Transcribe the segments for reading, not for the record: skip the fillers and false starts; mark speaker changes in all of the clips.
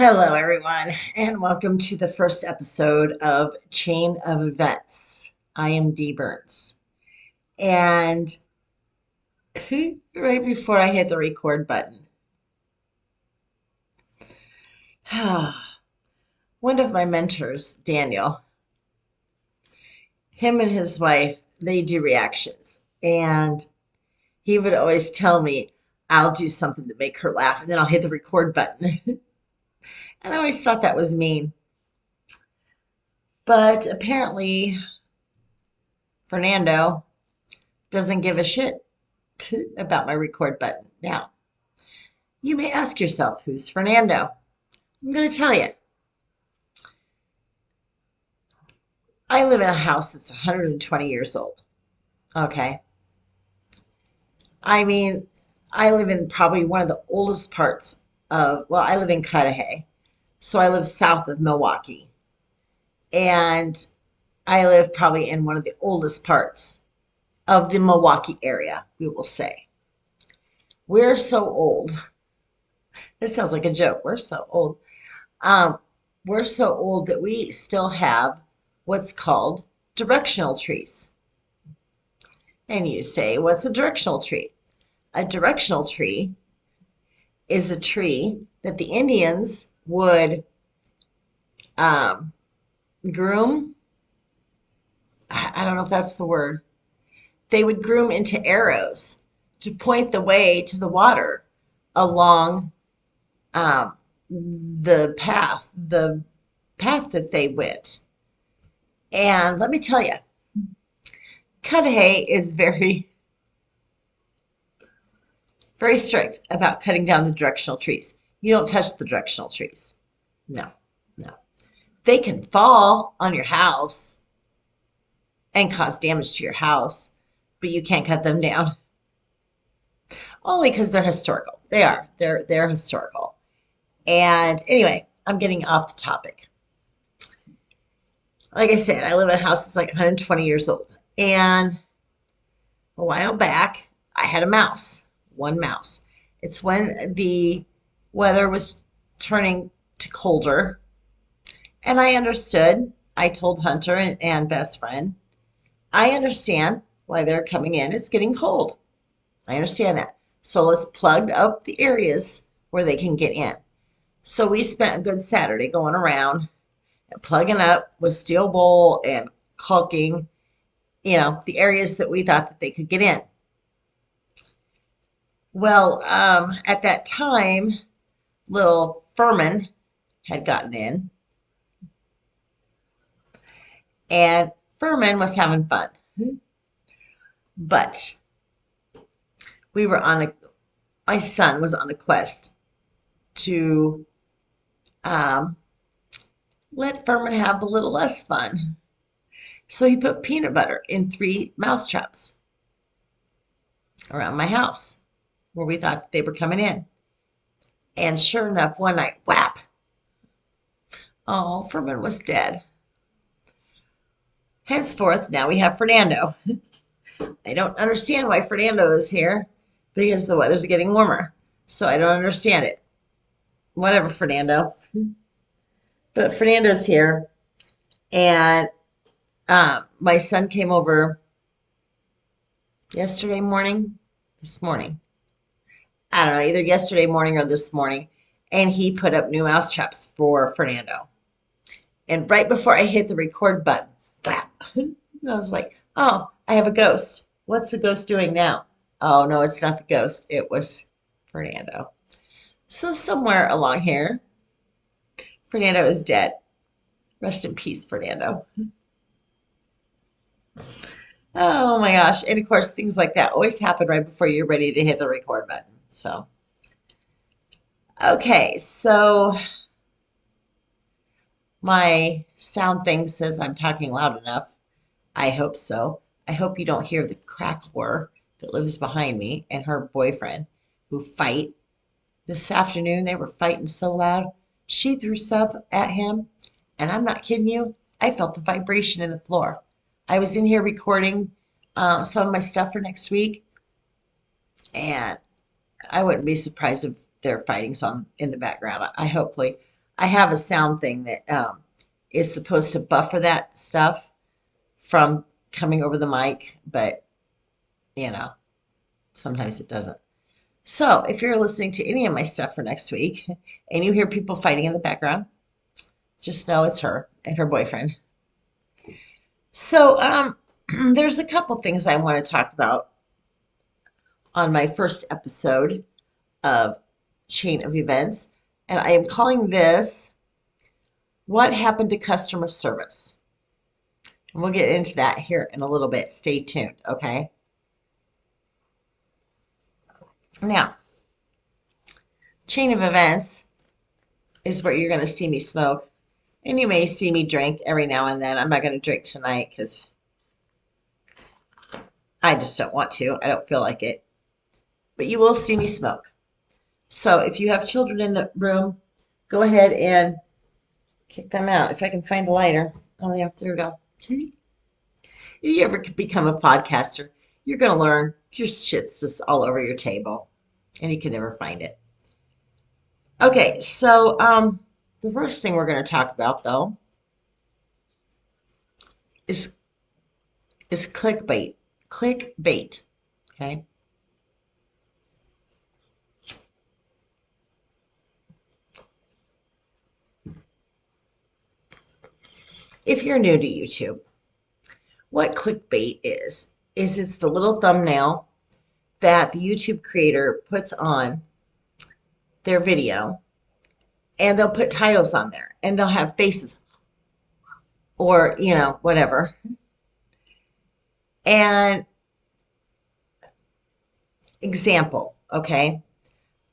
Speaker 1: Hello, everyone, and welcome to the first episode of Chain of Events. I am Dee Burns, and right before I hit the record button, one of my mentors, Daniel, him and his wife, they do reactions, and he would always tell me, I'll do something to make her laugh, and then I'll hit the record button. And I always thought that was mean, but apparently, Fernando doesn't give a shit about my record button. Now, you may ask yourself, who's Fernando? I'm going to tell you. I live in a house that's 120 years old. Okay. I mean, I live in probably one of the oldest parts I live in Cudahy. So I live south of Milwaukee. And I live probably in one of the oldest parts of the Milwaukee area, we will say. We're so old. This sounds like a joke. We're so old. Um, we're so old that we still have what's called directional trees. And you say, what's a directional tree? A directional tree is a tree that the Indians would um, groom. I don't know if that's the word. They would groom into arrows to point the way to the water along um, the path that they went. And let me tell you, Cudahy is very strict about cutting down the directional trees. You don't touch the directional trees. No, no. They can fall on your house and cause damage to your house, but you can't cut them down. Only because they're historical. They are. They're historical. And anyway, I'm getting off the topic. Like I said, I live in a house that's like 120 years old. And a while back, I had a mouse, one mouse. It's when the weather was turning to colder, and I understood. I told Hunter and best friend, I understand why they're coming in. It's getting cold. I understand that. So let's plug up the areas where they can get in. So we spent a good Saturday going around and plugging up with steel bowl and caulking, the areas that we thought that they could get in. Well, at that time, little Furman had gotten in, and Furman was having fun. But we were my son was on a quest to um, let Furman have a little less fun. So he put peanut butter in 3 mouse traps around my house where we thought they were coming in. And sure enough, one night, whap! Oh, Furman was dead. Henceforth, now we have Fernando. I don't understand why Fernando is here because the weather's getting warmer. So I don't understand it. Whatever, Fernando. But Fernando's here. And my son came over yesterday morning, this morning. I don't know, either yesterday morning or this morning. And he put up new mouse traps for Fernando. And right before I hit the record button, whap, I was like, oh, I have a ghost. What's the ghost doing now? Oh, no, it's not the ghost. It was Fernando. So somewhere along here, Fernando is dead. Rest in peace, Fernando. Oh my gosh. And of course, things like that always happen right before you're ready to hit the record button. So, okay, so my sound thing says I'm talking loud enough. I hope so. I hope you don't hear the crack whore that lives behind me and her boyfriend who fight. This afternoon, they were fighting so loud. She threw stuff at him, and I'm not kidding you. I felt the vibration in the floor. I was in here recording some of my stuff for next week, and I wouldn't be surprised if there are fighting some in the background. I hopefully, I have a sound thing that is supposed to buffer that stuff from coming over the mic, but you know, sometimes it doesn't. So if you're listening to any of my stuff for next week and you hear people fighting in the background, just know it's her and her boyfriend. So there's a couple things I want to talk about on my first episode of Chain of Events, and I am calling this What Happened to Customer Service? And we'll get into that here in a little bit. Stay tuned, okay? Now, Chain of Events is where you're going to see me smoke, and you may see me drink every now and then. I'm not going to drink tonight because I just don't want to. I don't feel like it. But you will see me smoke. So if you have children in the room, go ahead and kick them out. If I can find a lighter. Oh, yeah, there we go. If you ever become a podcaster, you're going to learn your shit's just all over your table and you can never find it. Okay, so the first thing we're going to talk about, though, is clickbait. Clickbait, okay? If you're new to YouTube, what clickbait is it's the little thumbnail that the YouTube creator puts on their video, and they'll put titles on there, and they'll have faces or, whatever. And example, okay?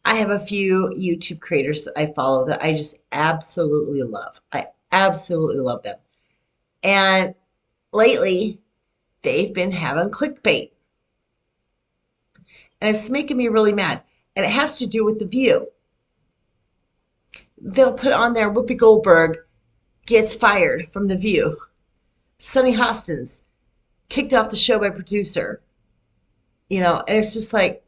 Speaker 1: I have a few YouTube creators that I follow that I just absolutely love. I absolutely love them. And lately, they've been having clickbait. And it's making me really mad. And it has to do with the view. They'll put on there Whoopi Goldberg gets fired from The View. Sunny Hostins kicked off the show by producer. And it's just like,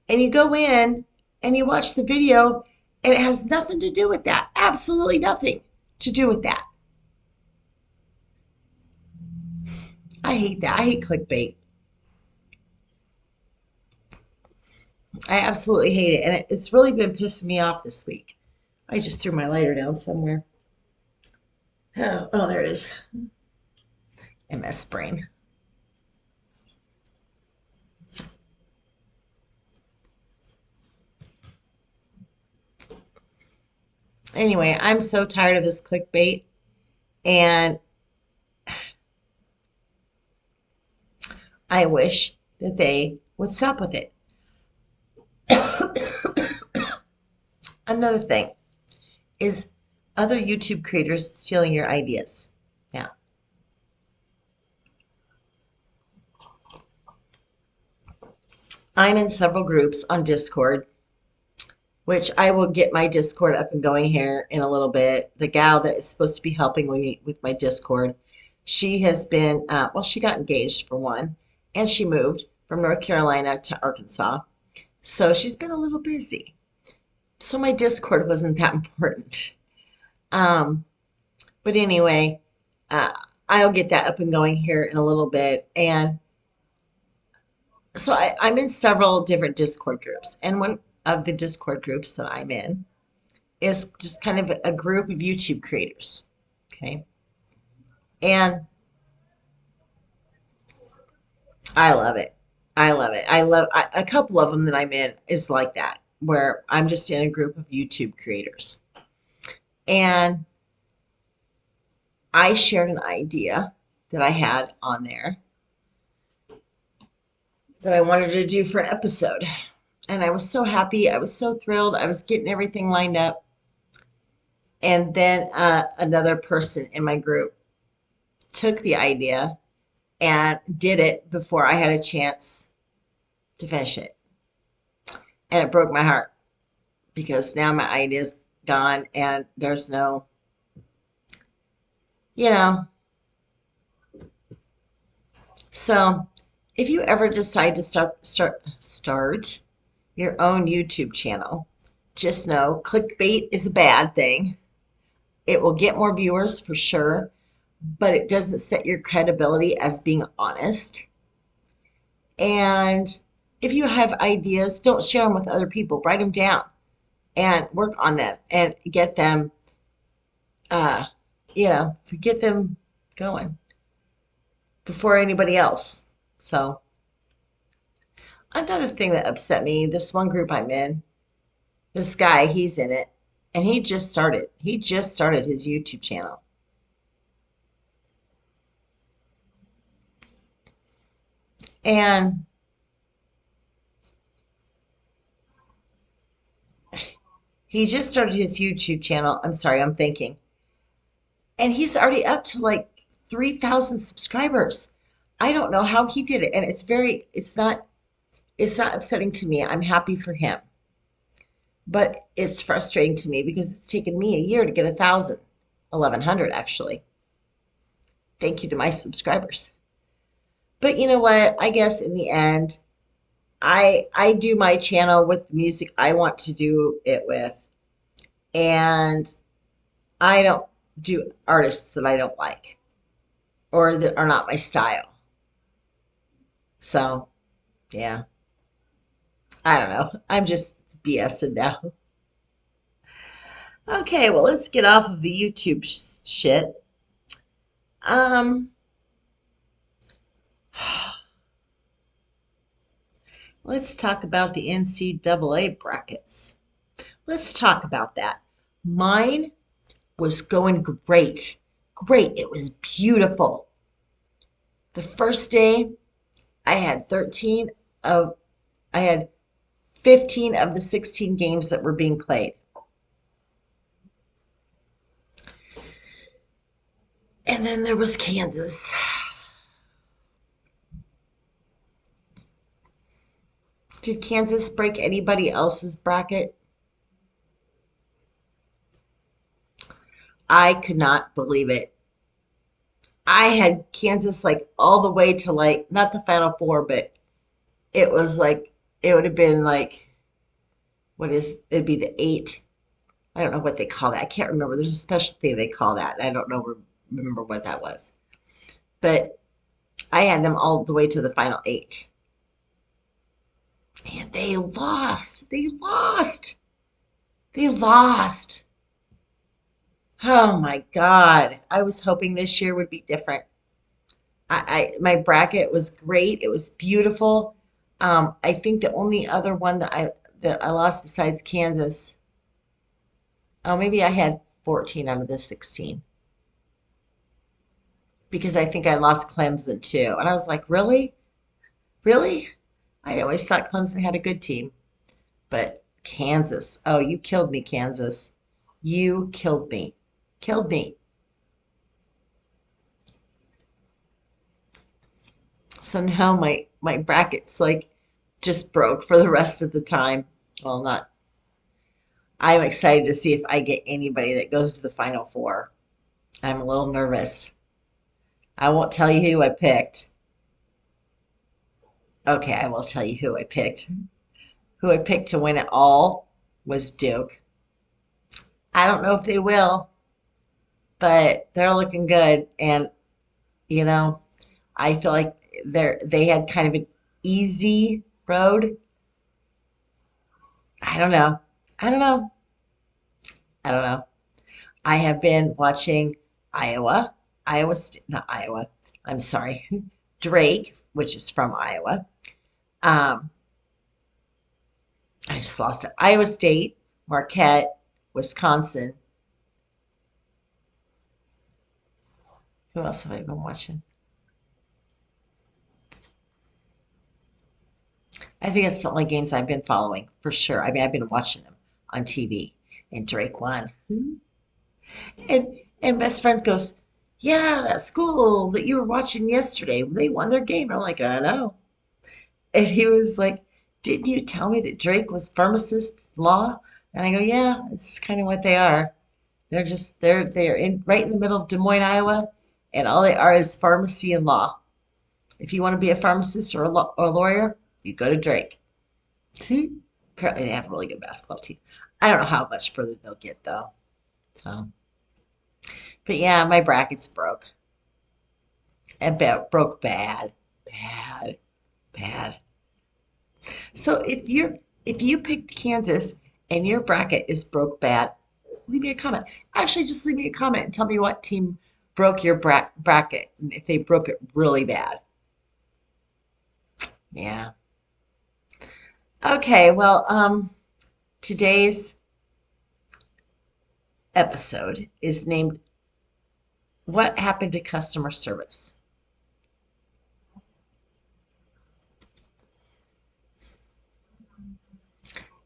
Speaker 1: and you go in and you watch the video and it has nothing to do with that. Absolutely nothing to do with that. I hate that. I hate clickbait. I absolutely hate it. And it's really been pissing me off this week. I just threw my lighter down somewhere. Oh, there it is. MS brain. Anyway, I'm so tired of this clickbait, and I wish that they would stop with it. Another thing is other YouTube creators stealing your ideas. Now, I'm in several groups on Discord, which I will get my Discord up and going here in a little bit. The gal that is supposed to be helping me with my Discord, she has been, she got engaged for one, and she moved from North Carolina to Arkansas. So she's been a little busy. So my Discord wasn't that important. But anyway, I'll get that up and going here in a little bit. And so I'm in several different Discord groups. And one of the Discord groups that I'm in is just kind of a group of YouTube creators. Okay. And I love it. I love it. A couple of them that I'm in is like that, where I'm just in a group of YouTube creators. And I shared an idea that I had on there that I wanted to do for an episode. And I was so happy. I was so thrilled. I was getting everything lined up. And then another person in my group took the idea and did it before I had a chance to finish it. And it broke my heart because now my idea's gone and there's no, you know. So if you ever decide to start your own YouTube channel, just know clickbait is a bad thing. It will get more viewers for sure, but it doesn't set your credibility as being honest. And if you have ideas, don't share them with other people. Write them down and work on them and get them, uh, to get them going before anybody else. So another thing that upset me, this one group I'm in, this guy, he's in it, and he just started. He just started his YouTube channel. And he just started his YouTube channel. I'm sorry, I'm thinking. And he's already up to like 3,000 subscribers. I don't know how he did it. And it's not upsetting to me. I'm happy for him. But it's frustrating to me because it's taken me a year to get 1,000, 1,100 actually. Thank you to my subscribers. But you know what? I guess in the end, I do my channel with the music I want to do it with, and I don't do artists that I don't like or that are not my style. So, yeah, I don't know. I'm just BSing now. Okay, well, let's get off of the YouTube shit. Um, let's talk about the NCAA brackets. Let's talk about that. Mine was going great. Great. It was beautiful. The first day, I had 13 of I had 15 of the 16 games that were being played. And then there was Kansas. Did Kansas break anybody else's bracket? I could not believe it. I had Kansas like all the way to like not the Final Four, but it was like it would have been like it'd be the eight. I don't know what they call that. I can't remember. There's a special thing they call that. I don't know remember what that was. But I had them all the way to the final eight. And they lost. They lost. They lost. Oh my God. I was hoping this year would be different. My bracket was great. It was beautiful. I think the only other one that I lost besides Kansas, oh maybe I had 14 out of the 16 because I think I lost Clemson too. And I was like, really? Really? I always thought Clemson had a good team. But Kansas, oh, you killed me, Kansas. You killed me. Killed me. So now my bracket's like just broke for the rest of the time. Well, not. I'm excited to see if I get anybody that goes to the Final Four. I'm a little nervous. I won't tell you who I picked. Okay, I will tell you who I picked. Who I picked to win it all was Duke. I don't know if they will, but they're looking good. And, you know, I feel like they had kind of an easy road. I don't know. I don't know. I don't know. I have been watching Iowa, not Iowa. I'm sorry, Drake, which is from Iowa. Um, I just lost it. Iowa State, Marquette, Wisconsin. Who else have I been watching? I think that's the only games I've been following for sure. I mean, I've been watching them on TV, and Drake won. And best friends goes, yeah, that school that you were watching yesterday, they won their game. I'm like, I know. And he was like, didn't you tell me that Drake was pharmacist law? And I go, yeah, it's kind of what they are. They're in right in the middle of Des Moines, Iowa, and all they are is pharmacy and law. If you want to be a pharmacist or a lawyer, you go to Drake. Apparently, they have a really good basketball team. I don't know how much further they'll get though. So. But yeah, my brackets broke. And broke bad. Bad. Bad. So if you picked Kansas and your bracket is broke bad, leave me a comment. Actually, just leave me a comment and tell me what team broke your bracket and if they broke it really bad. Yeah. Okay, well, today's episode is named What Happened to Customer Service?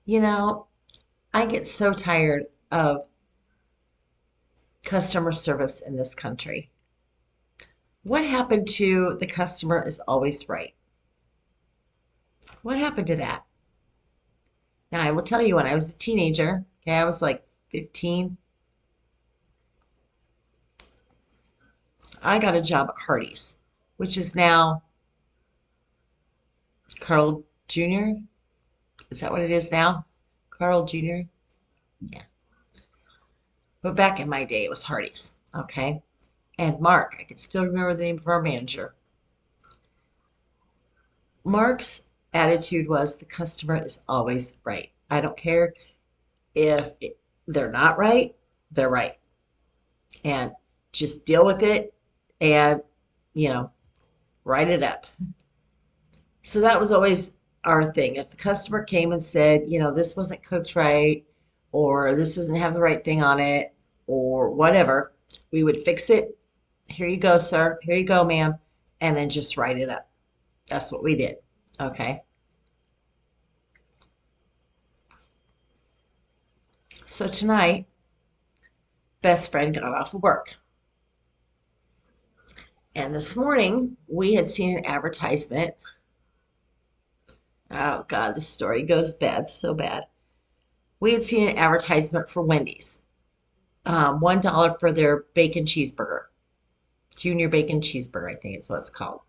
Speaker 1: You know, I get so tired of customer service in this country. What happened to the customer is always right? What happened to that? Now, I will tell you, when I was a teenager, okay, I was like 15, I got a job at Hardee's, which is now Carl Jr. Is that what it is now? Carl Jr.? Yeah. But back in my day, it was Hardee's, okay? And Mark, I can still remember the name of our manager. Mark's attitude was the customer is always right. I don't care if they're not right, they're right. And just deal with it and, you know, write it up. So that was always our thing. If the customer came and said, this wasn't cooked right, or this doesn't have the right thing on it, or whatever, we would fix it. Here you go, sir. Here you go, ma'am. And then just write it up. That's what we did. Okay. So tonight, best friend got off of work. And this morning, we had seen an advertisement. Oh, God, this story goes bad, so bad. We had seen an advertisement for Wendy's, $1 for their bacon cheeseburger, junior bacon cheeseburger, I think is what it's called.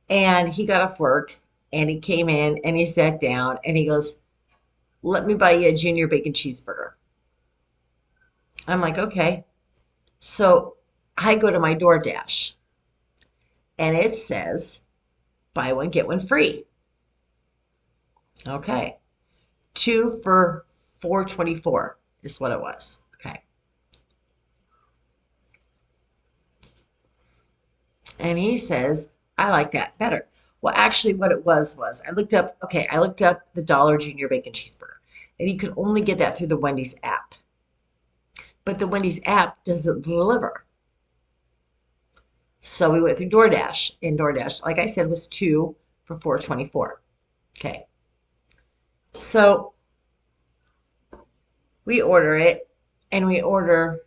Speaker 1: And he got off work and he came in and he sat down and he goes, "Let me buy you a junior bacon cheeseburger." I'm like, okay. So I go to my DoorDash and it says, buy one, get one free. Okay. Two for 4.24 is what it was. Okay. And he says, I like that better. Well, actually, what it was I looked up the Dollar Junior Bacon Cheeseburger, and you can only get that through the Wendy's app. But the Wendy's app doesn't deliver. So we went through DoorDash, and DoorDash, like I said, was two for 4.24. Okay. So we order it, and we order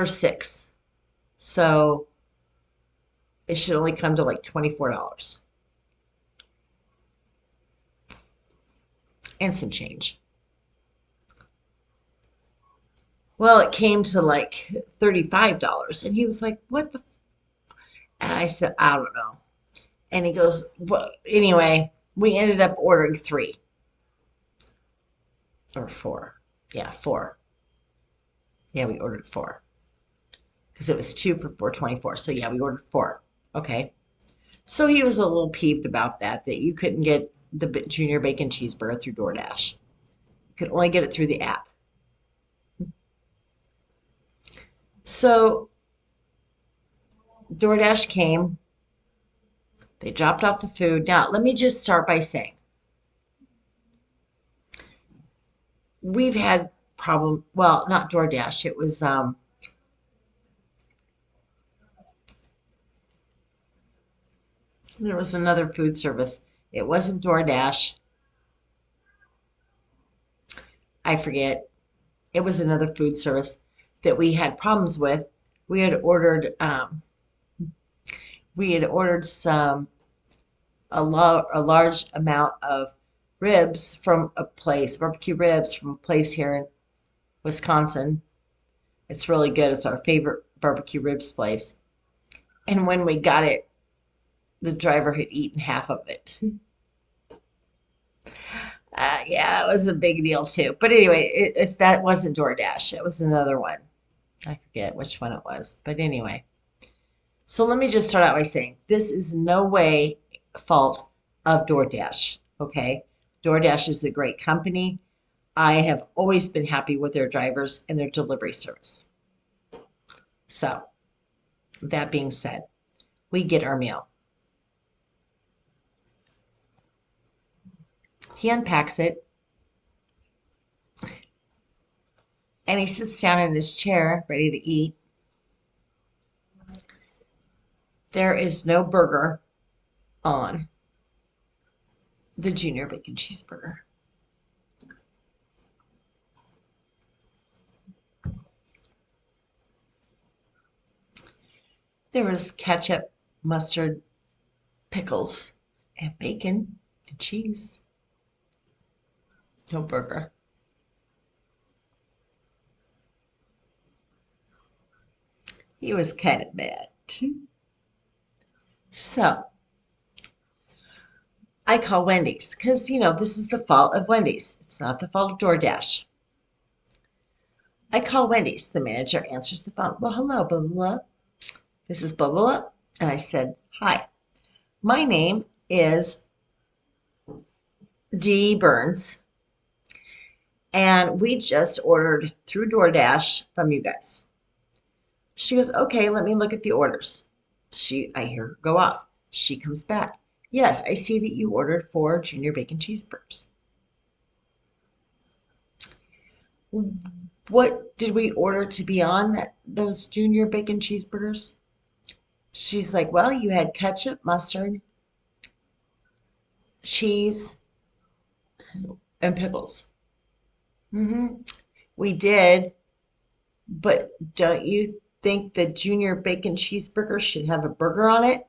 Speaker 1: six. So it should only come to like $24 and some change. Well, it came to like $35. And he was like, what the? And I said, I don't know. And he goes, well, anyway, we ended up ordering three or four. Yeah, four. Yeah, we ordered four because it was two for 4.24. So yeah, we ordered four. Okay. So he was a little peeved about that you couldn't get the junior bacon cheeseburger through DoorDash. You could only get it through the app. So DoorDash came, they dropped off the food. Now, let me just start by saying we've had problem, well, not DoorDash, it was there was another food service. It wasn't DoorDash. I forget. It was another food service that we had problems with. We had ordered some a large amount of ribs from a place, barbecue ribs from a place here in Wisconsin. It's really good. It's our favorite barbecue ribs place. And when we got it, the driver had eaten half of it. Yeah, it was a big deal too. But anyway, that wasn't DoorDash. It was another one. I forget which one it was. But anyway, so let me just start out by saying this is no way fault of DoorDash. Okay, DoorDash is a great company. I have always been happy with their drivers and their delivery service. So that being said, we get our meal. He unpacks it and he sits down in his chair ready to eat. There is no burger on the junior bacon cheeseburger. There was ketchup, mustard, pickles, and bacon and cheese. No burger. He was kind of mad. So I call Wendy's because, this is the fault of Wendy's. It's not the fault of DoorDash. I call Wendy's. The manager answers the phone. Well, hello, blah, blah, blah. This is blah, blah, blah. And I said, hi, my name is Dee Burns, and we just ordered through DoorDash from you guys. She goes, okay, let me look at the orders. I hear her go off. She comes back. Yes, I see that you ordered 4 junior bacon cheeseburgers. What did we order to be on those junior bacon cheeseburgers? She's like, well, you had ketchup, mustard, cheese, and pickles. hmm We did, but don't you think the junior bacon cheeseburger should have a burger on it?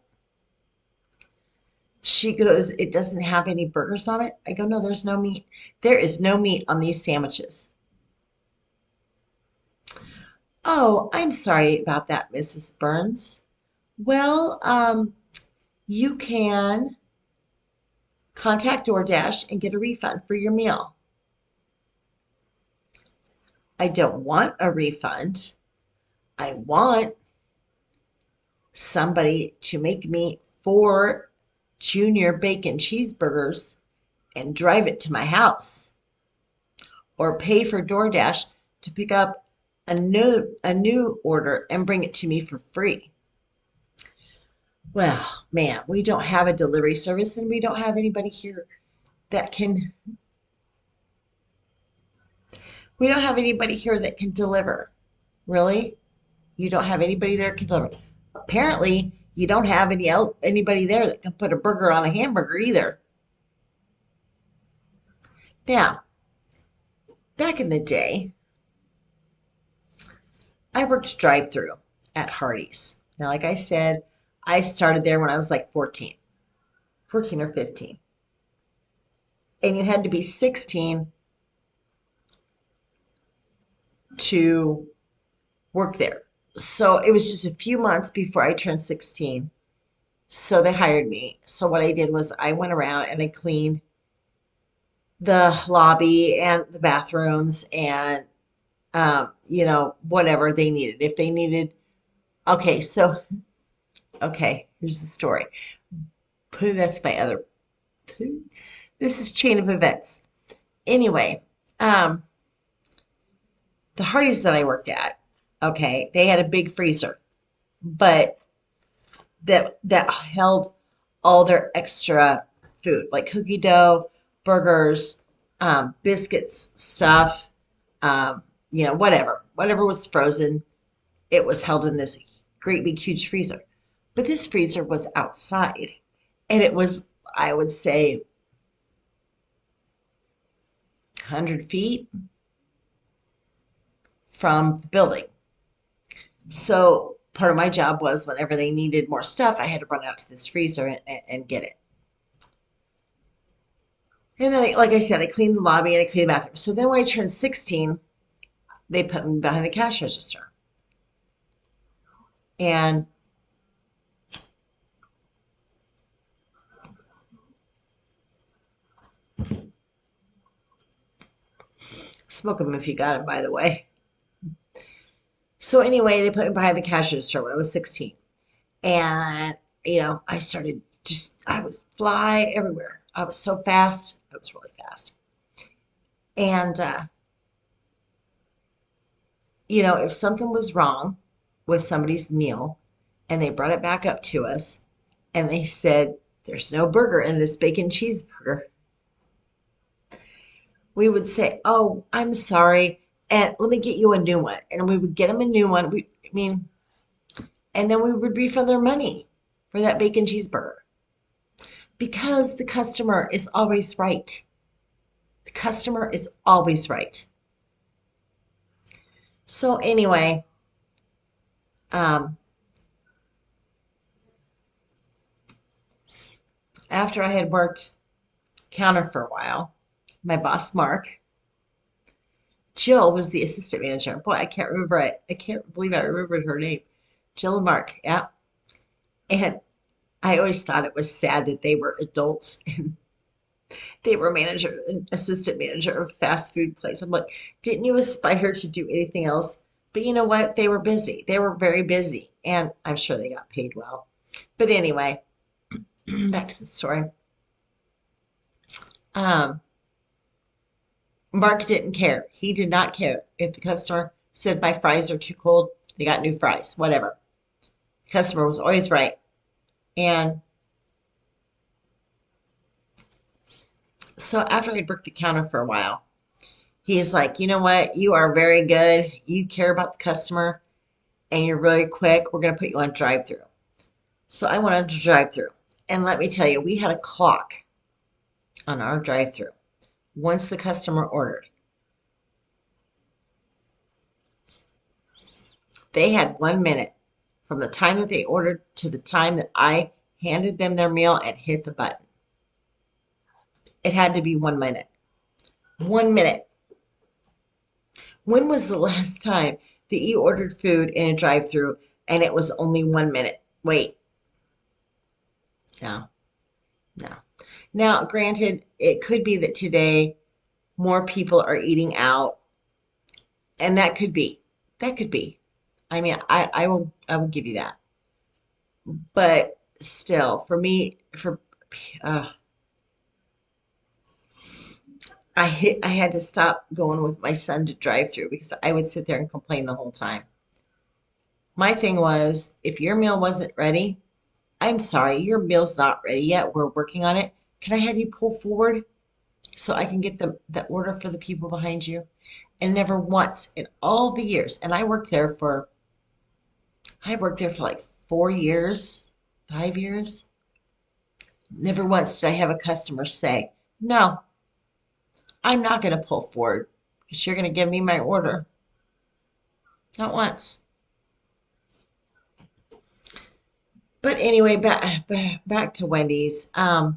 Speaker 1: She goes, it doesn't have any burgers on it. I go, no, there's no meat. There is no meat on these sandwiches. Oh, I'm sorry about that, Mrs. Burns. Well, you can contact DoorDash and get a refund for your meal. I don't want a refund. I want somebody to make me 4 junior bacon cheeseburgers and drive it to my house, or pay for DoorDash to pick up a new order and bring it to me for free. Well, man, we don't have a delivery service and we don't have anybody here that can we don't have anybody here that can deliver. Really? You don't have anybody there that can deliver. Apparently, you don't have anybody there that can put a burger on a hamburger either. Now, back in the day, I worked drive-through at Hardee's. Now, like I said, I started there when I was like 14 or 15. And you had to be 16 to work there. So it was just a few months before I turned 16. So they hired me. So what I did was I went around and I cleaned the lobby and the bathrooms and whatever they needed. If they needed, okay, so okay, here's the story. That's my other. This is chain of events. Anyway, um, the Hardee's that I worked at, okay, they had a big freezer, but that held all their extra food, like cookie dough, burgers, biscuits, stuff, whatever was frozen, it was held in this great big huge freezer. But this freezer was outside, and it was, I would say, 100 feet from the building. So part of my job was whenever they needed more stuff, I had to run out to this freezer and get it. And then, like I said, I cleaned the lobby and I cleaned the bathroom. So then when I turned 16, they put me behind the cash register. And Smoke them if you got them, by the way. So anyway, they put me behind the cash register when I was 16. And, I started I was fly everywhere. I was so fast. I was really fast. And, if something was wrong with somebody's meal and they brought it back up to us and they said, there's no burger in this bacon cheeseburger, we would say, oh, I'm sorry. And let me get you a new one. And we would get them a new one. And then we would refund their money for that bacon cheeseburger because the customer is always right. The customer is always right. So anyway, um, after I had worked counter for a while, my boss Mark, Jill was the assistant manager. Boy, I can't remember it. I can't believe I remembered her name. Jill and Mark, yeah. And I always thought it was sad that they were adults and they were manager and assistant manager of a fast food place. I'm like, didn't you aspire to do anything else? But you know what? They were busy. They were very busy. And I'm sure they got paid well. But anyway, back to the story. Um, Mark didn't care. He did not care if the customer said my fries are too cold. They got new fries, whatever. The customer was always right. And so after I'd worked the counter for a while, he's like, you know what? You are very good. You care about the customer and you're really quick. We're going to put you on drive through. So I went on to drive through. And let me tell you, we had a clock on our drive through. Once the customer ordered, they had 1 minute from the time that they ordered to the time that I handed them their meal and hit the button. It had to be 1 minute. 1 minute. When was the last time that you ordered food in a drive-through and it was only 1 minute? Wait, no, no. Now, granted, it could be that today more people are eating out, and that could be. That could be. I mean, I will give you that. But still, for me, uh, I had to stop going with my son to drive through because I would sit there and complain the whole time. My thing was, if your meal wasn't ready, I'm sorry, your meal's not ready yet. We're working on it. Can I have you pull forward so I can get the order for the people behind you? And never once in all the years, and I worked there for like 4 years, 5 years. Never once did I have a customer say, no, I'm not going to pull forward because you're going to give me my order. Not once. But anyway, back to Wendy's. Back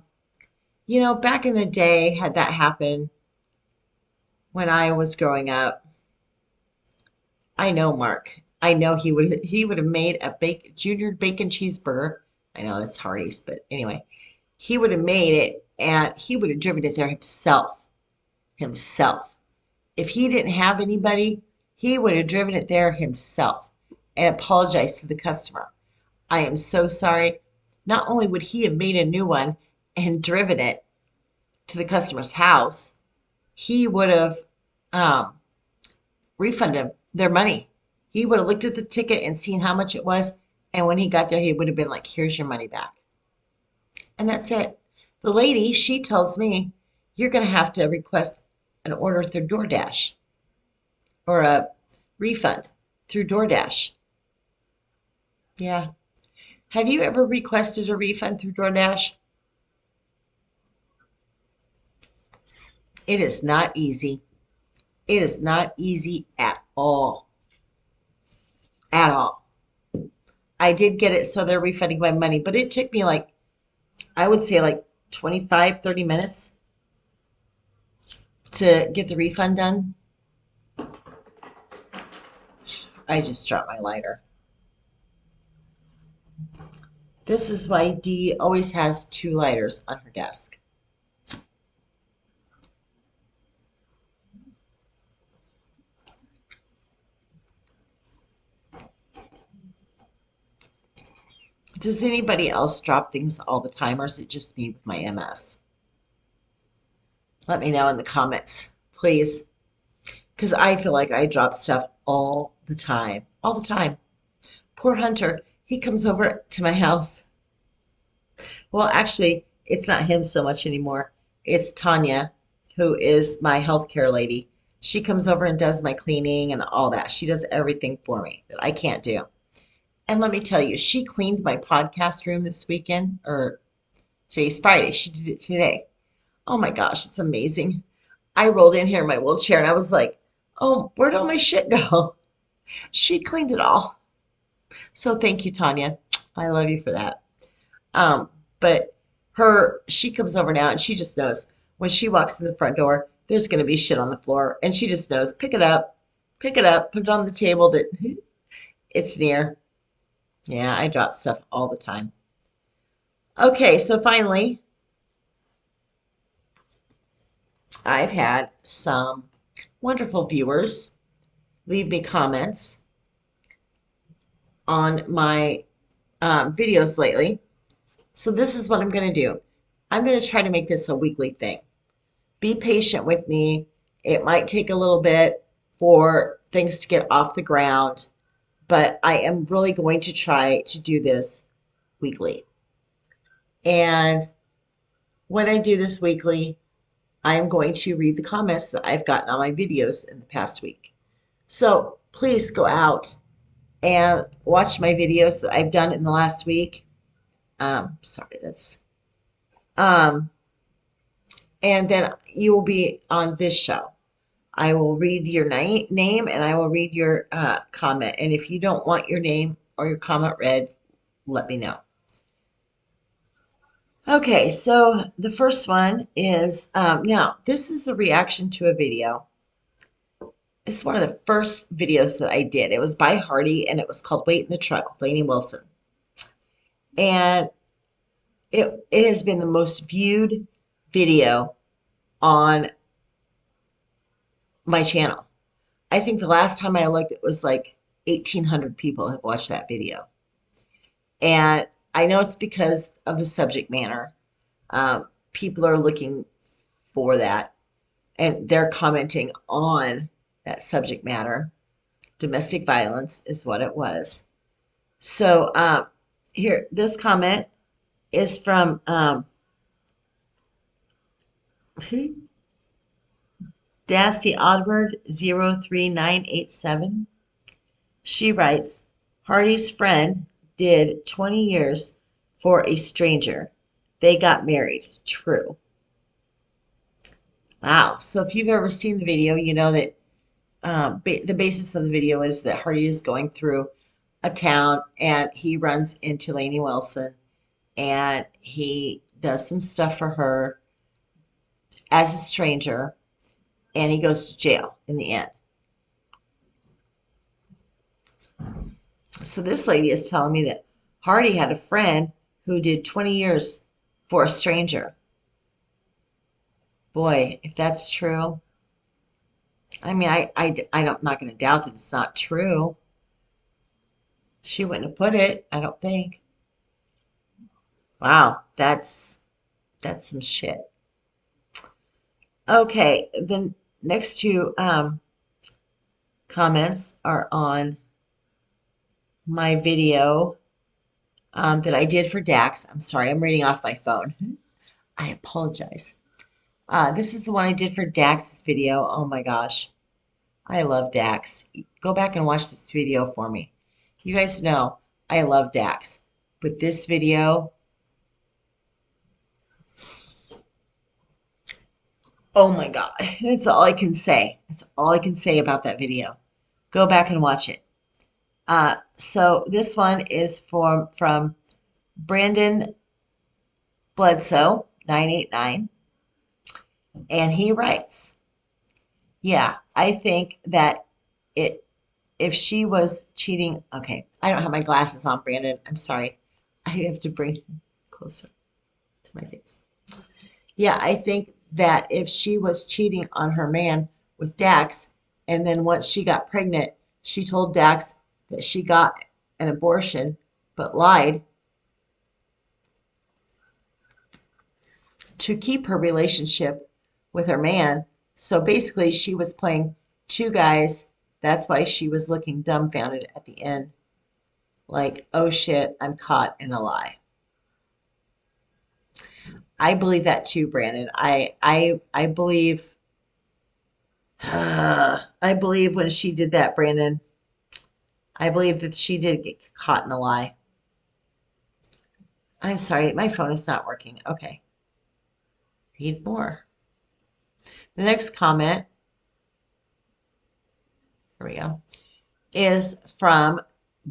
Speaker 1: in the day, had that happen when I was growing up, I know Mark. I know he would have made a junior bacon cheeseburger. I know that's Hardee's, but anyway, he would have made it and he would have driven it there himself. Himself. If he didn't have anybody, he would have driven it there himself and apologized to the customer. I am so sorry. Not only would he have made a new one and driven it to the customer's house, he would have um, refunded them their money. He would have looked at the ticket and seen how much it was, and when he got there, he would have been like, "Here's your money back." And that's it. The lady, she tells me, "You're going to have to request an order through DoorDash or a refund through DoorDash." Yeah. Have you ever requested a refund through DoorDash? It is not easy. It is not easy at all. At all. I did get it, so they're refunding my money, but it took me like, I would say like 25, 30 minutes to get the refund done. I just dropped my lighter. This is why Dee always has two lighters on her desk. Does anybody else drop things all the time, or is it just me with my MS? Let me know in the comments, please, because I feel like I drop stuff all the time. All the time. Poor Hunter, he comes over to my house. Well, actually, it's not him so much anymore. It's Tanya, who is my healthcare lady. She comes over and does my cleaning and all that. She does everything for me that I can't do. And let me tell you, she cleaned my podcast room this weekend, or today's Friday. She did it today. Oh my gosh, it's amazing. I rolled in here in my wheelchair and I was like, oh, where'd all my shit go? She cleaned it all. So thank you, Tanya. I love you for that. But she comes over now and she just knows when she walks in the front door, there's going to be shit on the floor. And she just knows, pick it up, put it on the table that it's near. Yeah, I drop stuff all the time. Okay, so finally, I've had some wonderful viewers leave me comments on my videos lately. So this is what I'm going to do. I'm going to try to make this a weekly thing. Be patient with me. It might take a little bit for things to get off the ground, but I am really going to try to do this weekly. And when I do this weekly, I am going to read the comments that I've gotten on my videos in the past week. So please go out and watch my videos that I've done in the last week. Sorry, that's um, and then you will be on this show. I will read your name and I will read your comment. And if you don't want your name or your comment read, let me know. Okay, so the first one is now this is a reaction to a video. It's one of the first videos that I did. It was by Hardy and it was called Wait in the Truck with Lainey Wilson. And it has been the most viewed video on my channel. I think the last time I looked, it was like 1,800 people have watched that video. And I know it's because of the subject matter. People are looking for that and they're commenting on that subject matter. Domestic violence is what it was. So here, this comment is from Dassy Oddward 03987. She writes, Hardy's friend did 20 years for a stranger. They got married. True. Wow. So if you've ever seen the video, you know that the basis of the video is that Hardy is going through a town and he runs into Lainey Wilson and he does some stuff for her as a stranger and he goes to jail in the end. So this lady is telling me that Hardy had a friend who did 20 years for a stranger. Boy, if that's true, I mean, I'm not going to doubt that it's not true. She wouldn't have put it, I don't think. Wow, that's some shit. Okay, the next two comments are on my video that I did for Dax. I'm sorry, I'm reading off my phone. I apologize. This is the one I did for Dax's video. Oh my gosh. I love Dax. Go back and watch this video for me. You guys know I love Dax. But this video, oh my God. That's all I can say. That's all I can say about that video. Go back and watch it. So this one is from Brandon Bledsoe 989. And he writes, yeah, I think that it if she was cheating, okay, I don't have my glasses on, Brandon. I'm sorry. I have to bring him closer to my face. Yeah, I think that if she was cheating on her man with Dax, and then once she got pregnant, she told Dax that she got an abortion, but lied, to keep her relationship with her man. So basically, she was playing two guys. That's why she was looking dumbfounded at the end, like, oh shit, I'm caught in a lie. I believe that too, Brandon. I believe I believe when she did that, Brandon. I believe that she did get caught in a lie. I'm sorry, my phone is not working. Okay, read more. The next comment, here we go, is from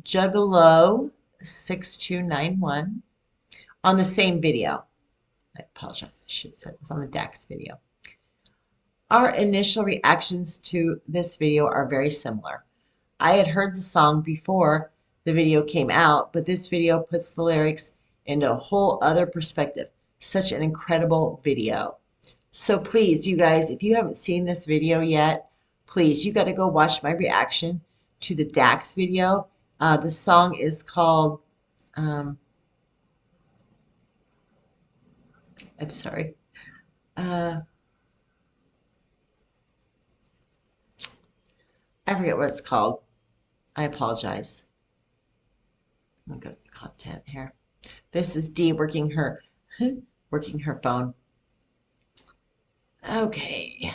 Speaker 1: Juggalo6291 on the same video. I apologize, I should have said it was on the Dax video. Our initial reactions to this video are very similar. I had heard the song before the video came out, but this video puts the lyrics into a whole other perspective. Such an incredible video. So please, you guys, if you haven't seen this video yet, please, you got to go watch my reaction to the Dax video. The song is called, I'm sorry, uh, I forget what it's called. I apologize. I'm gonna go to the content here. This is Dee working her working her phone. Okay.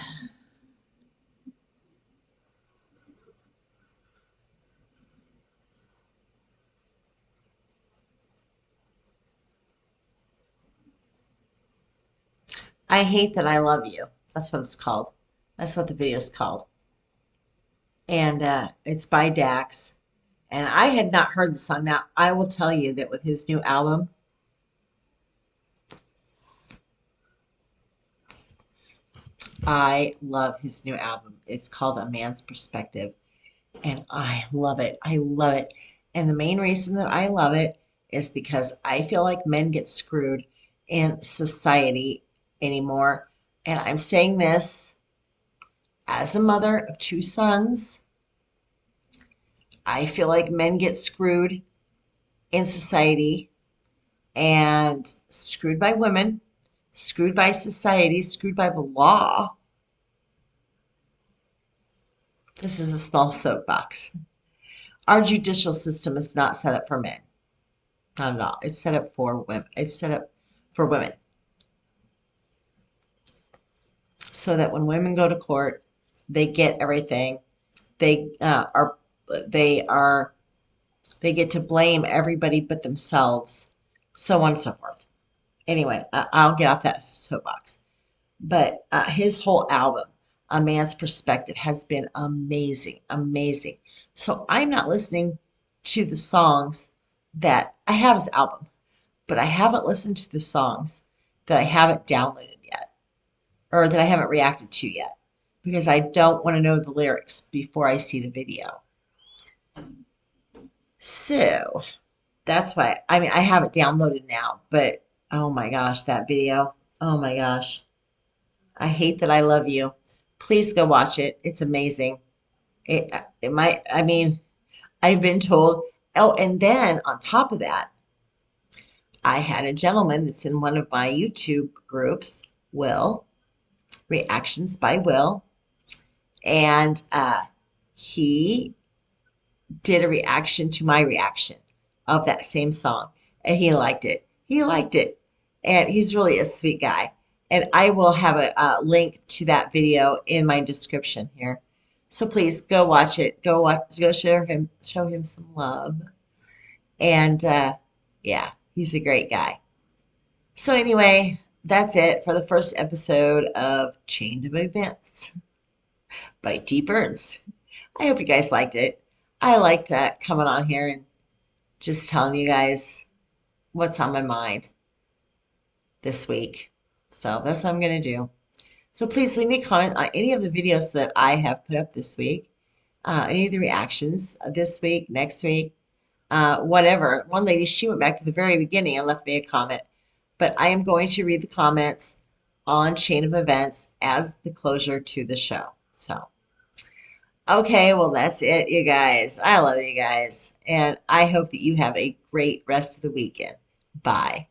Speaker 1: I hate that I love you. That's what it's called. That's what the video is called. And it's by Dax. And I had not heard the song. Now, I will tell you that with his new album, I love his new album. It's called A Man's Perspective. And I love it. I love it. And the main reason that I love it is because I feel like men get screwed in society anymore. And I'm saying this as a mother of two sons. I feel like men get screwed in society and screwed by women, screwed by society, screwed by the law. This is a small soapbox. Our judicial system is not set up for men. Not at all. It's set up for women. It's set up for women. So that when women go to court, they get everything. They they are they get to blame everybody but themselves, so on and so forth. Anyway, I'll get off that soapbox. But his whole album, A Man's Perspective, has been amazing, amazing. So I'm not listening to the songs that I have his album, but I haven't listened to the songs that I haven't downloaded yet or that I haven't reacted to yet because I don't want to know the lyrics before I see the video. So that's why, I mean, I have it downloaded now, but oh my gosh, that video. Oh my gosh. I hate that I love you. Please go watch it. It's amazing. It might, I mean, I've been told. Oh, and then on top of that, I had a gentleman that's in one of my YouTube groups, Will, Reactions by Will, and he did a reaction to my reaction of that same song, and he liked it. He liked it, and he's really a sweet guy. And I will have a link to that video in my description here. So please go watch it. Go watch. Go show him some love. And yeah, he's a great guy. So anyway, that's it for the first episode of Chain of Events by Dee Burns. I hope you guys liked it. I liked coming on here and just telling you guys what's on my mind this week. So that's what I'm going to do. So please leave me a comment on any of the videos that I have put up this week, any of the reactions this week, next week, whatever. One lady, she went back to the very beginning and left me a comment. But I am going to read the comments on Chain of Events as the closure to the show. So, okay, well, that's it, you guys. I love you guys. And I hope that you have a great rest of the weekend. Bye.